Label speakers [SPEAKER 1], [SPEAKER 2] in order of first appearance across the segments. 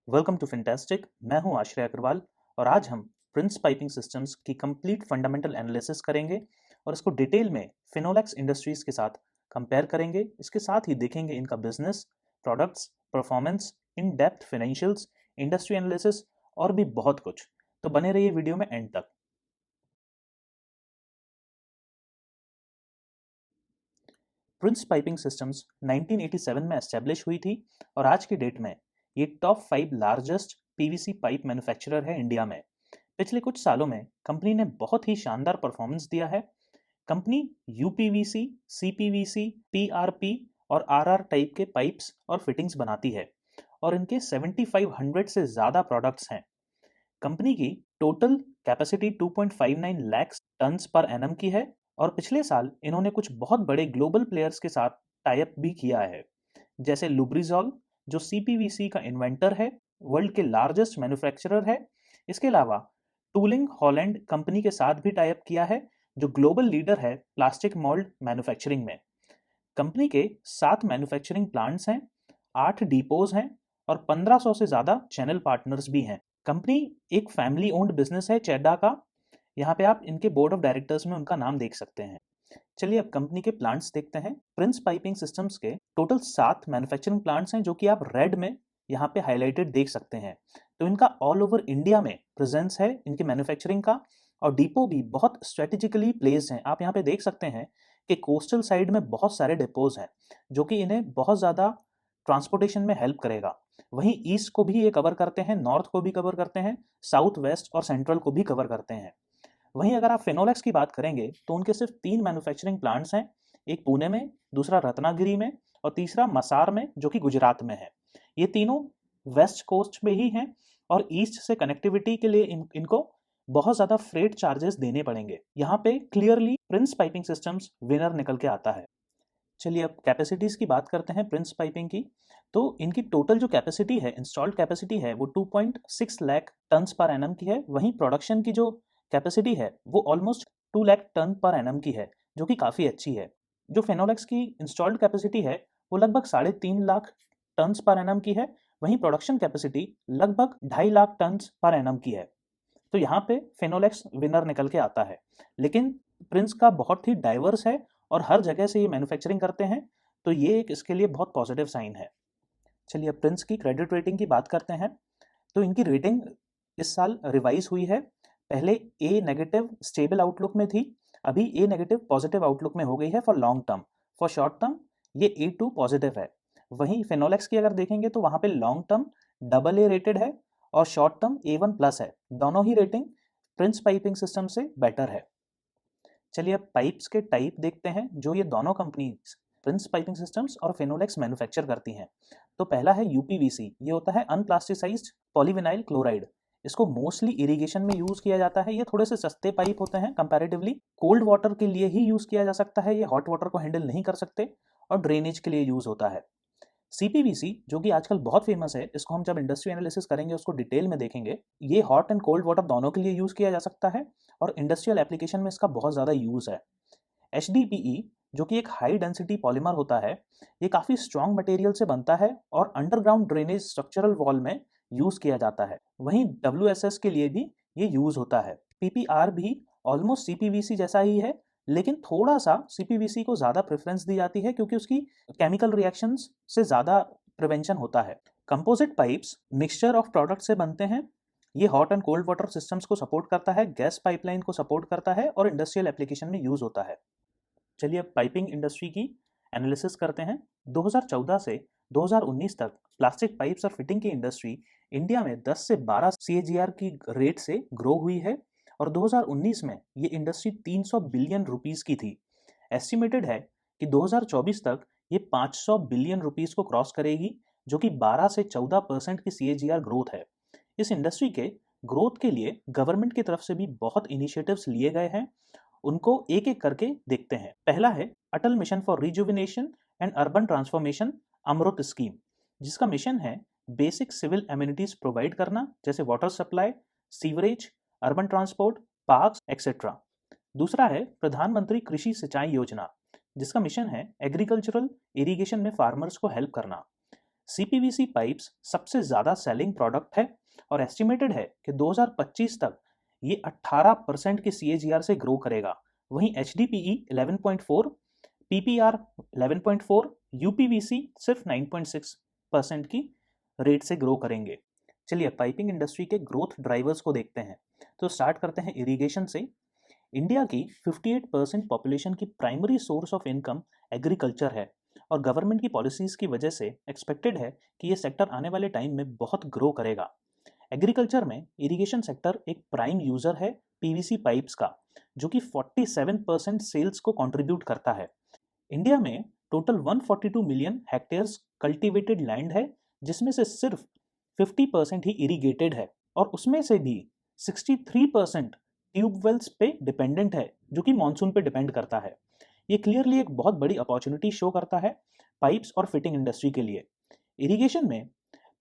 [SPEAKER 1] Welcome to fantastic. मैं हूं आश्रय अग्रवाल और आज हम प्रिंस पाइपिंग सिस्टम्स की कंप्लीट फंडामेंटल एनालिसिस करेंगे और इसको डिटेल में फिनोलेक्स इंडस्ट्रीज के साथ कंपेयर करेंगे। इसके साथ ही देखेंगे इनका business, products, performance, in depth financials, industry analysis और भी बहुत कुछ। तो बने रहिए वीडियो में एंड तक। प्रिंस पाइपिंग सिस्टम्स 1987 में एस्टेब्लिश हुई थी और आज की डेट में ये top 5 largest PVC pipe manufacturer है इंडिया में। पिछले कुछ सालों में कंपनी ने बहुत ही शानदार परफॉर्मेंस दिया है। कंपनी यूपीवीसी, सीपीवीसी, पीआरपी और आरआर टाइप के पाइप्स और फिटिंग्स बनाती है और इनके 7500 से ज़्यादा प्रोडक्ट्स हैं। कंपनी की total capacity 2.59 lakh tons per annum की है और पिछले साल इन्होंने कुछ बहुत बड़े ग्लोबल प्लेयर्स के साथ टाई अप भी किया है, जैसे लुब्रिजॉल जो सीपीवीसी का इन्वेंटर है, वर्ल्ड के लार्जेस्ट मैन्युफैक्चरर है। इसके अलावा टूलिंग हॉलैंड कंपनी के साथ भी टाई अप किया है, जो ग्लोबल लीडर है प्लास्टिक मोल्ड मैन्युफैक्चरिंग में। कंपनी के 7 मैन्युफैक्चरिंग प्लांट्स हैं, 8 डिपोज हैं और 1500 से ज़्यादा चैनल पार्टनर्स भी हैं। कंपनी एक फैमिली ओन्ड बिजनेस है चेड्डा का। यहाँ पे आप इनके बोर्ड ऑफ डायरेक्टर्स में उनका नाम देख सकते हैं। चलिए अब कंपनी के प्लांट्स देखते हैं। प्रिंस पाइपिंग सिस्टम्स के टोटल 7 मैन्युफैक्चरिंग प्लांट्स हैं, जो कि आप रेड में यहाँ पे हाईलाइटेड देख सकते हैं। तो इनका ऑल ओवर इंडिया में प्रेजेंस है इनकी मैन्युफैक्चरिंग का, और डिपो भी बहुत स्ट्रेटेजिकली प्लेस्ड हैं। आप यहाँ पे देख सकते हैं कि कोस्टल साइड में बहुत सारे डिपोज हैं, जो कि इन्हें बहुत ज़्यादा ट्रांसपोर्टेशन में हेल्प करेगा। वहीं ईस्ट को भी ये कवर करते हैं, नॉर्थ को भी कवर करते हैं, साउथ वेस्ट और सेंट्रल को भी कवर करते हैं। वहीं अगर आप फिनोलेक्स की बात करेंगे तो उनके सिर्फ 3 मैन्युफैक्चरिंग प्लांट्स हैं, एक पुणे में, दूसरा रत्नागिरी में और तीसरा मसार में, जो कि गुजरात में है। ये तीनों वेस्ट कोस्ट में ही हैं और ईस्ट से कनेक्टिविटी के लिए इनको बहुत ज़्यादा फ्रेट चार्जेस देने पड़ेंगे। यहाँ पे clearly Prince piping systems winner निकल के आता है। चलिए अब कैपेसिटीज़ की बात करते हैं प्रिंस पाइपिंग की। तो इनकी टोटल जो कैपेसिटी है, इंस्टॉल्ड कैपेसिटी है, वो 2.6 लाख टन्स पर एनम की है। वहीं प्रोडक्शन की जो कैपेसिटी है वो almost 2 lakh ton per annum की है, जो कि काफ़ी अच्छी है। जो फिनोलेक्स की इंस्टॉल्ड कैपेसिटी है वो लगभग 3.5 लाख टन्स पर एनम की है। वहीं प्रोडक्शन कैपेसिटी लगभग 2.5 लाख टन्स पर एनम की है। तो यहाँ पे फिनोलेक्स विनर निकल के आता है। लेकिन प्रिंस का बहुत ही डाइवर्स है और हर जगह से ये मैन्युफैक्चरिंग करते हैं, तो ये एक इसके लिए बहुत पॉजिटिव साइन है। चलिए अब प्रिंस की क्रेडिट रेटिंग की बात करते हैं। तो इनकी रेटिंग इस साल रिवाइज हुई है। पहले ए नेगेटिव स्टेबल आउटलुक में थी, अभी ए नेगेटिव पॉजिटिव आउटलुक में हो गई है for long term. For short term ये A2 पॉजिटिव है। वहीं फिनोलेक्स की अगर देखेंगे तो वहाँ पे लॉन्ग टर्म AA रेटेड है और शॉर्ट टर्म A1 प्लस है। दोनों ही रेटिंग प्रिंस पाइपिंग सिस्टम से बेटर है। चलिए अब पाइप्स के टाइप देखते हैं जो ये दोनों कंपनीज प्रिंस पाइपिंग सिस्टम्स और फिनोलेक्स मैन्युफैक्चर करती हैं। तो पहला है यूपीवीसी। ये होता है अनप्लास्टिसाइज्ड पॉलीविनाइल क्लोराइड। इसको मोस्टली इरिगेशन में यूज किया जाता है। ये थोड़े से सस्ते पाइप होते हैं कंपैरेटिवली। कोल्ड वाटर के लिए ही यूज किया जा सकता है, ये हॉट वाटर को हैंडल नहीं कर सकते, और ड्रेनेज के लिए यूज होता है। सीपीवीसी जो कि आजकल बहुत फेमस है, इसको हम जब इंडस्ट्री एनालिसिस करेंगे उसको डिटेल में देखेंगे। ये हॉट एंड कोल्ड वाटर दोनों के लिए यूज किया जा सकता है और इंडस्ट्रियल एप्लीकेशन में इसका बहुत ज़्यादा यूज है। HDPE जो कि एक हाई डेंसिटी पॉलीमर होता है, ये काफ़ी स्ट्रॉन्ग मटेरियल से बनता है और अंडरग्राउंड ड्रेनेज स्ट्रक्चरल वॉल में यूज़ किया जाता है। वहीं WSS के लिए भी ये यूज़ होता है। PPR भी ऑलमोस्ट CPVC जैसा ही है, लेकिन थोड़ा सा CPVC को ज़्यादा प्रेफरेंस दी जाती है क्योंकि उसकी केमिकल रिएक्शंस से ज़्यादा प्रिवेंशन होता है। Composite pipes mixture of product से बनते हैं। ये hot and cold water systems को सपोर्ट करता है, गैस पाइपलाइन को सपोर्ट करता है और इंडस्ट्रियल एप्लीकेशन में यूज़ होता है। चलिए अब पाइपिंग इंडस्ट्री की एनालिसिस करते हैं। 2014 से 2019 तक प्लास्टिक पाइप्स और फिटिंग की इंडस्ट्री इंडिया में 10 से 12 CAGR की रेट से ग्रो हुई है और 2019 में ये इंडस्ट्री 300 बिलियन रुपीस की थी। एस्टिमेटेड है कि 2024 तक ये 500 बिलियन रुपीस को क्रॉस करेगी, जो कि 12 से 14% की CAGR ग्रोथ है। इस इंडस्ट्री के ग्रोथ के लिए गवर्नमेंट की तरफ से भी बहुत इनिशिएटिव्स लिए गए हैं। उनको एक एक करके देखते हैं। पहला है Atal mission for rejuvenation and urban transformation, Amrut scheme, जिसका मिशन है बेसिक सिविल एमिनिटीज प्रोवाइड करना, जैसे water supply, sewerage, urban transport, parks etcetera. दूसरा है प्रधानमंत्री कृषि सिंचाई योजना, जिसका मिशन है एग्रीकल्चरल इरिगेशन में फार्मर्स को हेल्प करना। सीपीवीसी पाइप्स सबसे ज़्यादा सेलिंग प्रोडक्ट है और एस्टिमेटेड है कि 2025 तक ये 18% की CAGR से ग्रो करेगा। वहीं HDPE 11.4, PPR 11.4, UPVC सिर्फ 9.6% की रेट से ग्रो करेंगे। चलिए पाइपिंग इंडस्ट्री के ग्रोथ ड्राइवर्स को देखते हैं। तो स्टार्ट करते हैं इरिगेशन से। इंडिया की 58% पॉपुलेशन की primary source of income agriculture है और गवर्नमेंट की पॉलिसीज की वजह से एक्सपेक्टेड है कि ये सेक्टर आने वाले टाइम में बहुत ग्रो करेगा। एग्रीकल्चर में इरिगेशन सेक्टर एक प्राइम यूजर है पीवीसी पाइप्स का, जो कि 47% सेल्स को कंट्रीब्यूट करता है। इंडिया में total 142 million hectares cultivated land है, जिसमें से सिर्फ 50% ही इरिगेटेड है और उसमें से भी 63% ट्यूबवेल्स पे डिपेंडेंट है, जो कि मानसून पे डिपेंड करता है। ये क्लियरली एक बहुत बड़ी अपॉर्चुनिटी शो करता है पाइप्स और फिटिंग इंडस्ट्री के लिए। इरिगेशन में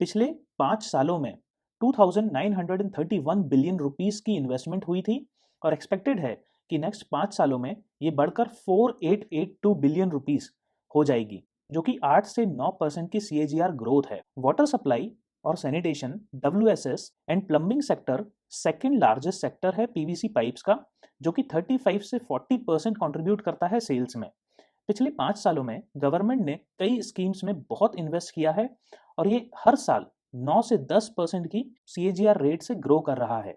[SPEAKER 1] पिछले 5 सालों में 2931 बिलियन रुपीस की इन्वेस्टमेंट हुई थी और एक्सपेक्टेड है कि नेक्स्ट 5 सालों में ये बढ़कर 4882 बिलियन रुपीस हो जाएगी, जो कि 8 से 9% की CAGR ग्रोथ है। वाटर सप्लाई और sanitation WSS and plumbing sector second largest sector है पीवीसी पाइप्स का, जो कि 35 से 40% कंट्रीब्यूट करता है सेल्स में। पिछले 5 सालों में गवर्नमेंट ने कई स्कीम्स में बहुत इन्वेस्ट किया है और ये हर साल 9 से 10% की CAGR रेट से ग्रो कर रहा है।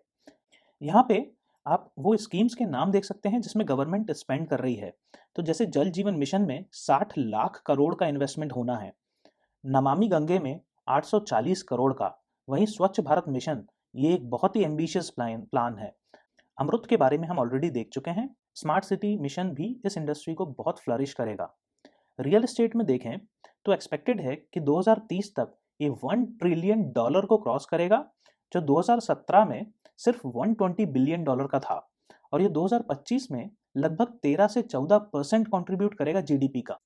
[SPEAKER 1] यहाँ पे आप वो स्कीम्स के नाम देख सकते हैं जिसमें गवर्नमेंट स्पेंड कर रही है। तो जैसे जल जीवन मिशन में 60 लाख करोड़ का इन्वेस्टमेंट होना है, नमामि गंगे में 840 करोड़ का, वहीं स्वच्छ भारत मिशन ये एक बहुत ही एम्बिशियस प्लान है। अमृत के बारे में हम ऑलरेडी देख चुके हैं। स्मार्ट सिटी मिशन भी इस इंडस्ट्री को बहुत फ्लरिश करेगा। रियल एस्टेट में देखें तो एक्सपेक्टेड है कि 2030 तक ये $1 ट्रिलियन को क्रॉस करेगा, जो 2017 में सिर्फ $120 बिलियन का था और ये 2025 में लगभग 13 से 14% कंट्रीब्यूट करेगा GDP का।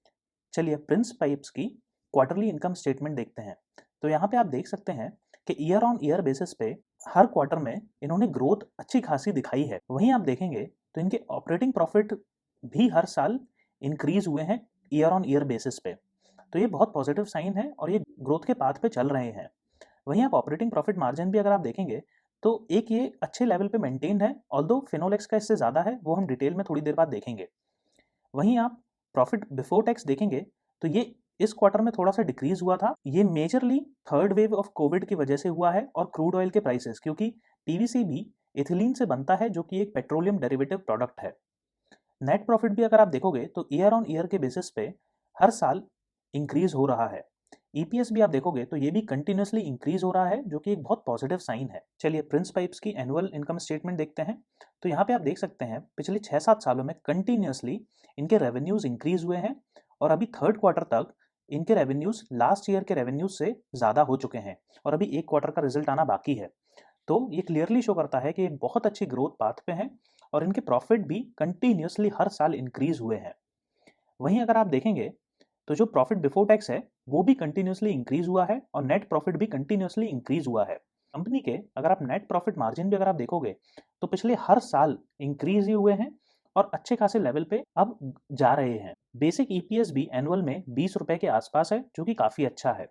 [SPEAKER 1] चलिए प्रिंस पाइप्स की क्वार्टरली इनकम स्टेटमेंट देखते हैं। तो यहाँ पे आप देख सकते हैं कि ईयर ऑन ईयर बेसिस पे हर क्वार्टर में इन्होंने ग्रोथ अच्छी खासी दिखाई है। वहीं आप देखेंगे तो इनके ऑपरेटिंग प्रॉफिट भी हर साल इंक्रीज हुए हैं ईयर ऑन ईयर बेसिस पे। तो ये बहुत पॉजिटिव साइन है और ये ग्रोथ के पाथ पे चल रहे हैं। वहीं आप ऑपरेटिंग प्रॉफिट मार्जिन भी अगर आप देखेंगे तो एक ये अच्छे लेवल पे मेंटेन्ड है, ऑल्दो फिनोलेक्स का इससे ज़्यादा है, वो हम डिटेल में थोड़ी देर बाद देखेंगे। वहीं आप प्रॉफिट बिफोर टैक्स देखेंगे तो ये इस क्वार्टर में थोड़ा सा डिक्रीज हुआ था। ये majorly third wave of Covid की वजह से हुआ है और क्रूड ऑयल के प्राइसेस, क्योंकि पीवीसी भी एथिलीन से बनता है, जो कि एक पेट्रोलियम डेरिवेटिव प्रोडक्ट है। नेट प्रॉफिट भी अगर आप देखोगे तो ईयर ऑन ईयर के बेसिस पे हर साल इंक्रीज हो रहा है। ईपीएस भी आप देखोगे तो ये भी कंटिन्यूसली इंक्रीज हो रहा है, जो कि एक बहुत पॉजिटिव साइन है। चलिए प्रिंस पाइप्स की एनुअल इनकम स्टेटमेंट देखते हैं। तो यहाँ पे आप देख सकते हैं पिछले 6-7 सालों में कंटिन्यूसली इनके रेवेन्यूज इंक्रीज हुए हैं और अभी थर्ड क्वार्टर तक इनके रेवेन्यूज लास्ट ईयर के रेवेन्यूज से ज़्यादा हो चुके हैं और अभी एक क्वार्टर का रिजल्ट आना बाकी है। तो ये क्लियरली शो करता है कि एक बहुत अच्छी ग्रोथ पाथ पे हैं और इनके प्रॉफिट भी कंटिन्यूसली हर साल इंक्रीज हुए हैं। वहीं अगर आप देखेंगे तो जो प्रॉफिट बिफोर टैक्स है वो भी कंटिन्यूसली इंक्रीज हुआ है और नेट प्रॉफिट भी कंटिन्यूसली इंक्रीज हुआ है। कंपनी के अगर आप नेट प्रॉफिट मार्जिन भी अगर आप देखोगे तो पिछले हर साल इंक्रीज ही हुए हैं और अच्छे खासे लेवल पे अब जा रहे हैं। बेसिक ईपीएस भी एनुअल में 20 रुपए के आसपास है, जो कि काफ़ी अच्छा है।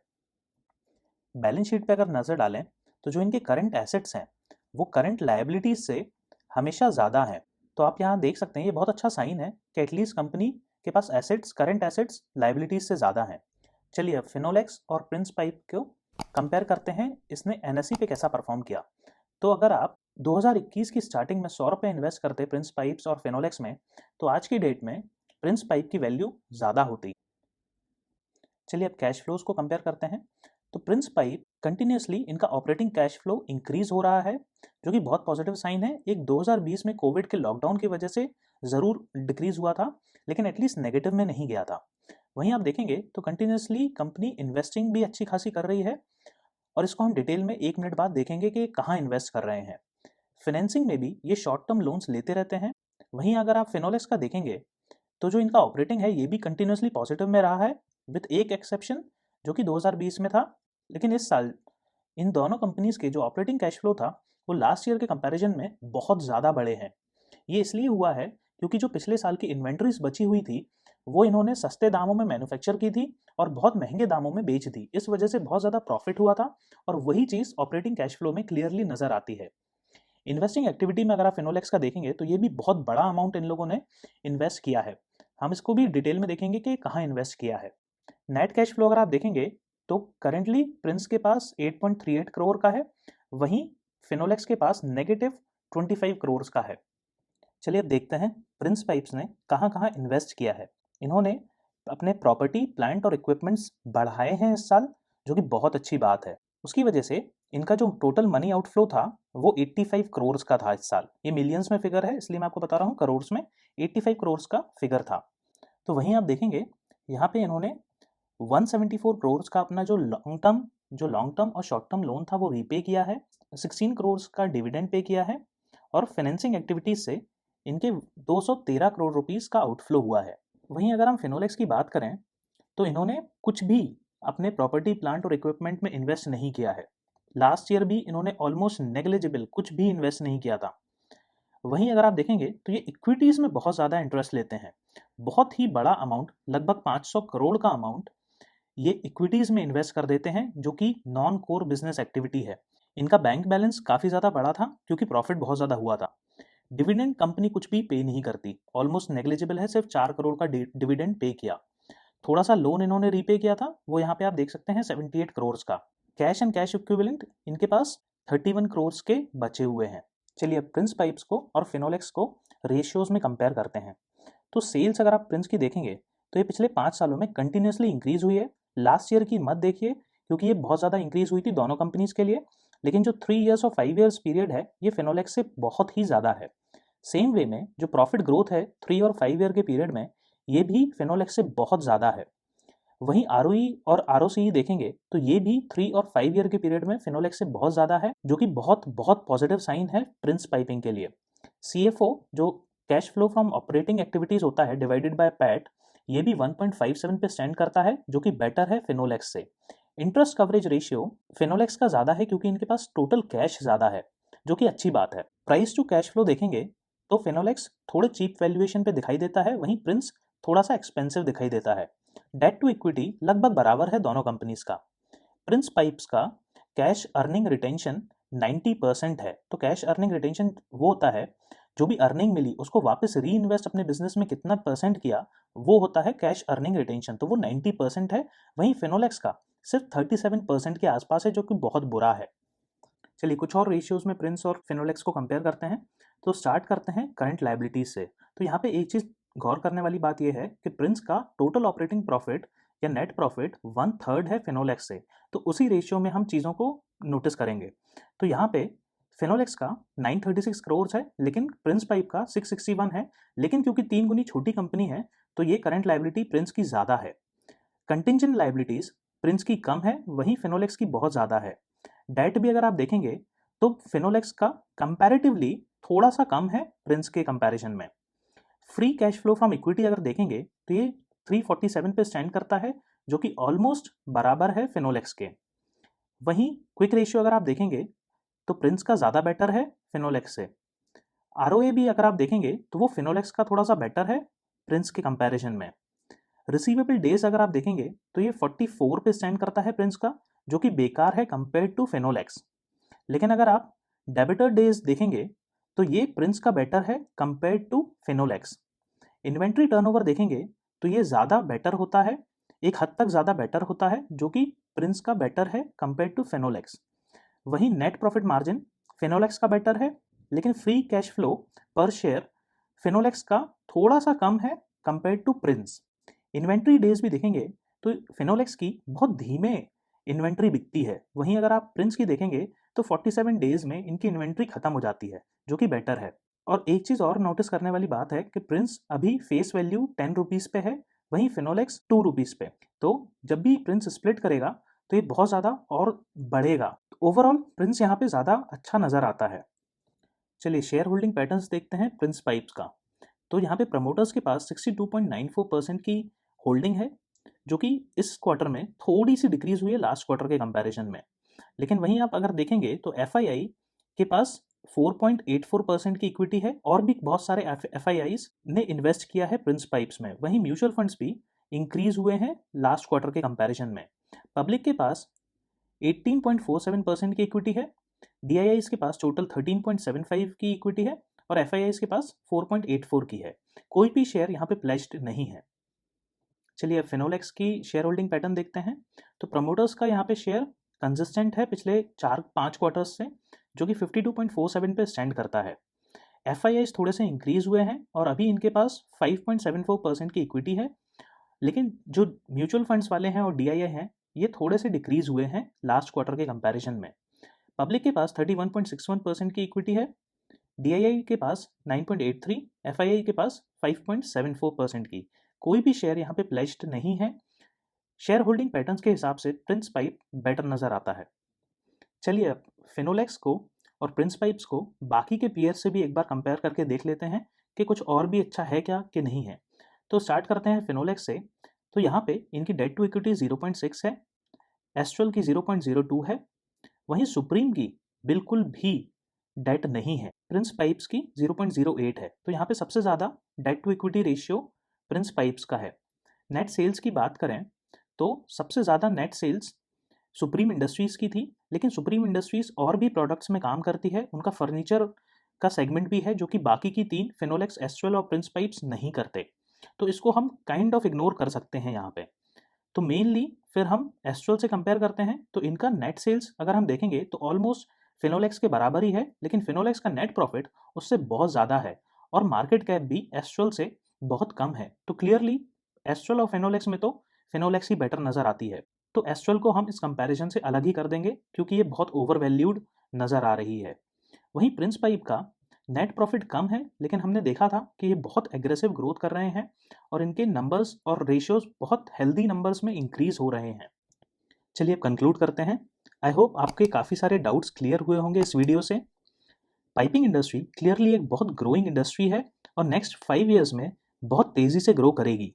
[SPEAKER 1] बैलेंस शीट पे अगर नज़र डालें तो जो इनके करंट एसेट्स हैं वो करंट लायबिलिटीज से हमेशा ज़्यादा हैं। तो आप यहाँ देख सकते हैं ये बहुत अच्छा साइन है कि एटलीस्ट कंपनी के पास एसेट्स, करंट एसेट्स लायबिलिटीज से ज़्यादा हैं। चलिए अब फिनोलेक्स और प्रिंस पाइप को कंपेयर करते हैं, इसने एनएसई पे कैसा परफॉर्म किया। तो अगर आप 2021 की स्टार्टिंग में 100 रुपये इन्वेस्ट करते प्रिंस पाइप्स और फिनोलेक्स में, तो आज की डेट में प्रिंस पाइप की वैल्यू ज़्यादा होती। चलिए अब कैश फ्लोज को कंपेयर करते हैं। तो प्रिंस पाइप कंटिन्यूसली इनका ऑपरेटिंग कैश फ्लो इंक्रीज हो रहा है, जो कि बहुत पॉजिटिव साइन है। एक 2020 में कोविड के लॉकडाउन की वजह से ज़रूर डिक्रीज हुआ था, लेकिन एटलीस्ट नेगेटिव में नहीं गया था। वहीं आप देखेंगे तो कंटिन्यूसली कंपनी इन्वेस्टिंग भी अच्छी खासी कर रही है और इसको हम डिटेल में 1 मिनट बाद देखेंगे कि कहाँ इन्वेस्ट कर रहे हैं। फाइनेंसिंग में भी ये शॉर्ट टर्म लोन्स लेते रहते हैं। वहीं अगर आप फिनोलेक्स का देखेंगे तो जो इनका ऑपरेटिंग है ये भी कंटिन्यूसली पॉजिटिव में रहा है, विद एक एक्सेप्शन जो कि 2020 में था। लेकिन इस साल इन दोनों कंपनीज के जो ऑपरेटिंग कैश फ्लो था वो लास्ट ईयर के कंपैरिजन में बहुत ज़्यादा बड़े हैं। ये इसलिए हुआ है क्योंकि जो पिछले साल की इन्वेंट्रीज बची हुई थी वो इन्होंने सस्ते दामों में मैन्युफैक्चर की थी और बहुत महंगे दामों में बेच दी। इस वजह से बहुत ज़्यादा प्रॉफिट हुआ था और वही चीज़ ऑपरेटिंग कैश फ्लो में क्लियरली नज़र आती है। इन्वेस्टिंग एक्टिविटी में अगर आप फिनोलेक्स का देखेंगे तो ये भी बहुत बड़ा अमाउंट इन लोगों ने इन्वेस्ट किया है। हम इसको भी डिटेल में देखेंगे कि कहाँ इन्वेस्ट किया है। नेट कैश फ्लो अगर आप देखेंगे तो करेंटली प्रिंस के पास 8.38 करोड़ का है, वहीं फिनोलेक्स के पास नेगेटिव 25 करोड़ का है। चलिए अब देखते हैं प्रिंस पाइप्स ने कहाँ कहाँ इन्वेस्ट किया है। इन्होंने अपने प्रॉपर्टी, प्लांट और इक्विपमेंट्स बढ़ाए हैं इस साल, जो कि बहुत अच्छी बात है। उसकी वजह से इनका जो टोटल मनी आउटफ्लो था वो 85 करोड़ का था इस साल। ये मिलियंस में फिगर है इसलिए मैं आपको बता रहा हूँ, करोड़ में 85 करोड़ का फिगर था। तो वहीं आप देखेंगे यहाँ पे इन्होंने 174 करोड़ का अपना जो लॉन्ग टर्म और शॉर्ट टर्म लोन था वो रीपे किया है, 16 करोड़ का डिविडेंड पे किया है और फाइनेंसिंग एक्टिविटीज से इनके 213 करोड़ रुपीस का आउटफ्लो हुआ है। वहीं अगर हम फिनोलेक्स की बात करें तो इन्होंने कुछ भी अपने प्रॉपर्टी, प्लांट और इक्विपमेंट में इन्वेस्ट नहीं किया है। लास्ट ईयर भी इन्होंने ऑलमोस्ट नेग्लिजिबल कुछ भी इन्वेस्ट नहीं किया था। वहीं अगर आप देखेंगे तो ये इक्विटीज़ में बहुत ज़्यादा इंटरेस्ट लेते हैं। बहुत ही बड़ा अमाउंट, लगभग 500 करोड़ का अमाउंट ये इक्विटीज़ में इन्वेस्ट कर देते हैं, जो कि नॉन कोर बिजनेस एक्टिविटी है। इनका बैंक बैलेंस काफ़ी ज़्यादा बड़ा था क्योंकि प्रॉफिट बहुत ज़्यादा हुआ था। डिविडेंड कंपनी कुछ भी पे नहीं करती, ऑलमोस्ट नेग्लिजिबल है, सिर्फ 4 करोड़ का डिविडेंड पे किया। थोड़ा सा लोन इन्होंने रीपे किया था, वो यहाँ पे आप देख सकते हैं 78 करोड़ का। कैश एंड कैश इक्विवेलेंट इनके पास 31 करोड़ के बचे हुए हैं। चलिए अब प्रिंस पाइप्स को और फिनोलेक्स को रेशियोज में कंपेयर करते हैं। तो सेल्स अगर आप प्रिंस की देखेंगे तो ये पिछले 5 सालों में कंटिन्यूसली इंक्रीज हुई है। लास्ट ईयर की मत देखिए क्योंकि ये बहुत ज़्यादा इंक्रीज हुई थी दोनों कंपनीज के लिए, लेकिन जो 3 ईयर्स और 5 ईयर्स पीरियड है ये फिनोलेक्स से बहुत ही ज़्यादा है। सेम वे में जो प्रॉफिट ग्रोथ है 3 और 5 ईयर के पीरियड में, ये भी फिनोलेक्स से बहुत ज़्यादा है। वहीं आरओई और आरओसीई देखेंगे तो ये भी 3 और 5 ईयर के पीरियड में फिनोलेक्स से बहुत ज़्यादा है, जो कि बहुत बहुत पॉजिटिव साइन है प्रिंस पाइपिंग के लिए। सीएफओ जो cash flow from operating activities होता है डिवाइडेड बाय पैट, ये भी 1.57 पे स्टैंड करता है, जो कि बेटर है फिनोलेक्स से। इंटरेस्ट कवरेज रेशियो फिनोलेक्स का ज़्यादा है क्योंकि इनके पास टोटल कैश ज़्यादा है, जो कि अच्छी बात है। प्राइस टू कैश फ्लो देखेंगे तो फिनोलेक्स थोड़े चीप वैल्यूएशन पे दिखाई देता है, वहीं प्रिंस थोड़ा सा एक्सपेंसिव दिखाई देता है। डेट टू इक्विटी लगभग बराबर है दोनों कंपनीज का। प्रिंस पाइप्स का कैश अर्निंग रिटेंशन 90% है। तो कैश अर्निंग रिटेंशन वो होता है जो भी अर्निंग मिली उसको वापस री इन्वेस्ट अपने बिजनेस में कितना परसेंट किया, वो होता है कैश अर्निंग रिटेंशन। तो वो 90% है। वहीं फिनोलेक्स का सिर्फ 37% के आसपास है, जो कि बहुत बुरा है। चलिए कुछ और रेशियोज में प्रिंस और फिनोलेक्स को कंपेयर करते हैं। तो स्टार्ट करते हैं करंट लायबिलिटीज से। तो यहाँ पे एक चीज़ गौर करने वाली बात यह है कि प्रिंस का टोटल ऑपरेटिंग प्रॉफिट या नेट प्रॉफिट 1/3 है फिनोलेक्स से। तो उसी रेशियो में हम चीज़ों को नोटिस करेंगे। तो यहाँ पे फिनोलेक्स का 936 करोड़ है, लेकिन प्रिंस पाइप का 661 है। लेकिन क्योंकि 3 गुनी छोटी कंपनी है तो ये करंट लायबिलिटी प्रिंस की ज़्यादा है। कंटिंजेंट लायबिलिटीज प्रिंस की कम है, वहीं फिनोलेक्स की बहुत ज़्यादा है। डेट भी अगर आप देखेंगे तो फिनोलेक्स का कंपैरेटिवली थोड़ा सा कम है प्रिंस के कंपैरिजन में। Free cash flow from equity अगर देखेंगे तो ये 347 पे स्टैंड करता है, जो कि ऑलमोस्ट बराबर है फिनोलेक्स के। वहीं क्विक रेशियो अगर आप देखेंगे तो प्रिंस का ज़्यादा बेटर है फिनोलेक्स से। आरओए भी अगर आप देखेंगे तो वो फिनोलेक्स का थोड़ा सा बेटर है प्रिंस के कंपैरिजन में। रिसीवेबल डेज अगर आप देखेंगे तो ये 44 पे स्टैंड करता है प्रिंस का, जो कि बेकार है कंपेयर टू फिनोलेक्स। लेकिन अगर आप डेबिटर डेज देखेंगे तो ये प्रिंस का बेटर है compare to Finolex. Inventory turnover देखेंगे तो ये ज़्यादा बेटर होता है, एक हद तक ज़्यादा बेटर होता है, जो कि प्रिंस का बेटर है कंपेयर टू फिनोलेक्स। वहीं नेट प्रॉफिट मार्जिन फिनोलेक्स का बेटर है, लेकिन free cash flow per share Finolex का थोड़ा सा कम है compare to Prince. Inventory days भी देखेंगे तो फिनोलेक्स की बहुत धीमे इन्वेंट्री बिकती है, वहीं अगर आप प्रिंस की देखेंगे तो 47 डेज में इनकी इन्वेंट्री खत्म हो जाती है, जो कि बेटर है। और एक चीज़ और नोटिस करने वाली बात है कि प्रिंस अभी फेस वैल्यू 10 रुपीज़ पे है, वहीं फिनोलेक्स 2 रुपीज़ पे। तो जब भी प्रिंस स्प्लिट करेगा तो ये बहुत ज़्यादा और बढ़ेगा। ओवरऑल प्रिंस यहाँ पे ज़्यादा अच्छा नज़र आता है। चलिए शेयर होल्डिंग पैटर्न्स देखते हैं प्रिंस पाइप्स का। तो यहाँ पे प्रमोटर्स के पास 62.94% की होल्डिंग है, जो कि इस क्वार्टर में थोड़ी सी डिक्रीज हुई है लास्ट क्वार्टर के कंपैरिजन में। लेकिन वहीं आप अगर देखेंगे तो एफआईआई के पास 4.84% की इक्विटी है और भी बहुत सारे FIIs ने इन्वेस्ट किया है प्रिंस पाइप्स में। वहीं म्यूचुअल फंड्स भी इंक्रीज हुए हैं लास्ट क्वार्टर के कंपैरिजन में। पब्लिक के पास 18.47% की इक्विटी है, DIIs के पास टोटल 13.75 की इक्विटी है और FIIs के पास 4.84 की है। कोई भी शेयर यहाँ पे प्लेज्ड नहीं है। चलिए अब फिनोलेक्स की शेयर होल्डिंग पैटर्न देखते हैं। तो प्रमोटर्स का यहाँ पे शेयर कंसिस्टेंट है पिछले 4-5 क्वार्टर्स से, जो कि 52.47 पे स्टैंड करता है। FIIs थोड़े से इंक्रीज हुए हैं और अभी इनके पास 5.74% की इक्विटी है, लेकिन जो म्यूचुअल फंड्स वाले हैं और DII हैं ये थोड़े से डिक्रीज हुए हैं लास्ट क्वार्टर के कंपैरिजन में। पब्लिक के पास 31.61% की इक्विटी है, DII के पास 9.83, FII के पास 5.74% की। कोई भी शेयर यहाँ पे प्लेज्ड नहीं है। शेयर होल्डिंग पैटर्न्स के हिसाब से प्रिंस पाइप बेटर नज़र आता है। चलिए अब फिनोलेक्स को और प्रिंस पाइप्स को बाकी के पीयर से भी एक बार कंपेयर करके देख लेते हैं कि कुछ और भी अच्छा है क्या कि नहीं है। तो स्टार्ट करते हैं फिनोलेक्स से। तो यहाँ पे इनकी डेट टू इक्विटी 0.6 है, एस्ट्रल की 0.02 है, वहीं सुप्रीम की बिल्कुल भी डेट नहीं है, प्रिंस पाइप्स की 0.08 है। तो यहाँ पे सबसे ज़्यादा debt to equity ratio Prince pipes का है। नेट सेल्स की बात करें तो सबसे ज़्यादा नेट सेल्स सुप्रीम इंडस्ट्रीज़ की थी, लेकिन सुप्रीम इंडस्ट्रीज़ और भी प्रोडक्ट्स में काम करती है, उनका फर्नीचर का सेगमेंट भी है जो कि बाकी की तीन फिनोलेक्स, एस्ट्रल और प्रिंस पाइप्स नहीं करते। तो इसको हम काइंड ऑफ इग्नोर कर सकते हैं यहाँ पे। तो मेनली फिर हम एस्ट्रल से कंपेयर करते हैं तो इनका नेट सेल्स अगर हम देखेंगे तो ऑलमोस्ट फिनोलेक्स के बराबर ही है, लेकिन फिनोलेक्स का नेट प्रॉफिट उससे बहुत ज़्यादा है और मार्केट कैप भी एस्ट्रल से बहुत कम है। तो क्लियरली एस्ट्रल और फिनोलेक्स में तो फिनोलेक्स ही बेटर नज़र आती है। तो एस्ट्रल को हम इस कंपैरिजन से अलग ही कर देंगे क्योंकि ये बहुत ओवर वैल्यूड नज़र आ रही है। वहीं प्रिंस पाइप का नेट प्रॉफिट कम है, लेकिन हमने देखा था कि ये बहुत एग्रेसिव ग्रोथ कर रहे हैं और इनके नंबर्स और रेशियोज बहुत हेल्दी नंबर्स में इंक्रीज हो रहे हैं। चलिए अब कंक्लूड करते हैं। आई होप आपके काफ़ी सारे डाउट्स क्लियर हुए होंगे इस वीडियो से। पाइपिंग इंडस्ट्री क्लियरली एक बहुत ग्रोइंग इंडस्ट्री है और नेक्स्ट 5 ईयर्स में बहुत तेज़ी से ग्रो करेगी।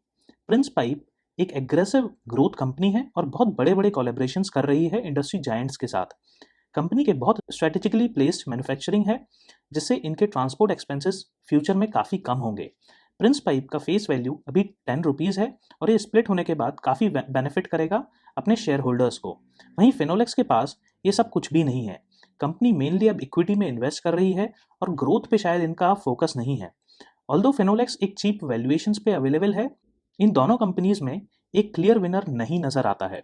[SPEAKER 1] प्रिंस पाइप एक एग्रेसिव ग्रोथ कंपनी है और बहुत बड़े बड़े कोलैबोरेशंस कर रही है इंडस्ट्री जायंट्स के साथ। कंपनी के बहुत स्ट्रेटेजिकली प्लेस्ड मैन्युफैक्चरिंग है, जिससे इनके ट्रांसपोर्ट एक्सपेंसेस फ्यूचर में काफ़ी कम होंगे। प्रिंस पाइप का फेस वैल्यू अभी 10 रुपीज़ है और ये स्प्लिट होने के बाद काफ़ी बेनिफिट करेगा अपने शेयर होल्डर्स को। वहीं फिनोलेक्स के पास ये सब कुछ भी नहीं है। कंपनी मेनली अब इक्विटी में इन्वेस्ट कर रही है और ग्रोथ पे शायद इनका फोकस नहीं है। ऑल्दो फिनोलेक्स एक चीप वैल्यूएशंस पे अवेलेबल है, इन दोनों कंपनीज में एक क्लियर विनर नहीं नज़र आता है।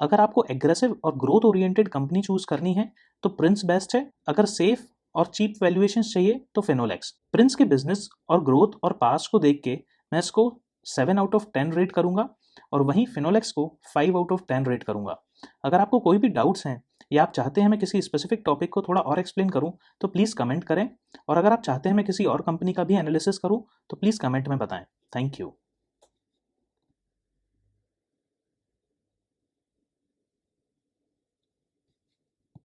[SPEAKER 1] अगर आपको एग्रेसिव और ग्रोथ ओरिएंटेड कंपनी चूज करनी है तो प्रिंस बेस्ट है। अगर सेफ और चीप वैल्यूएशंस चाहिए तो फिनोलेक्स। प्रिंस के बिजनेस और ग्रोथ और पास्ट को देख के मैं इसको 7 आउट ऑफ 10 रेट करूंगा और वहीं फिनोलेक्स को 5 आउट ऑफ 10 रेट करूंगा। अगर आपको कोई भी डाउट्स हैं या आप चाहते हैं मैं किसी स्पेसिफिक टॉपिक को थोड़ा और एक्सप्लेन करूं तो प्लीज़ कमेंट करें, और अगर आप चाहते हैं मैं किसी और कंपनी का भी एनालिसिस करूं तो प्लीज़ कमेंट में बताएं। Thank you.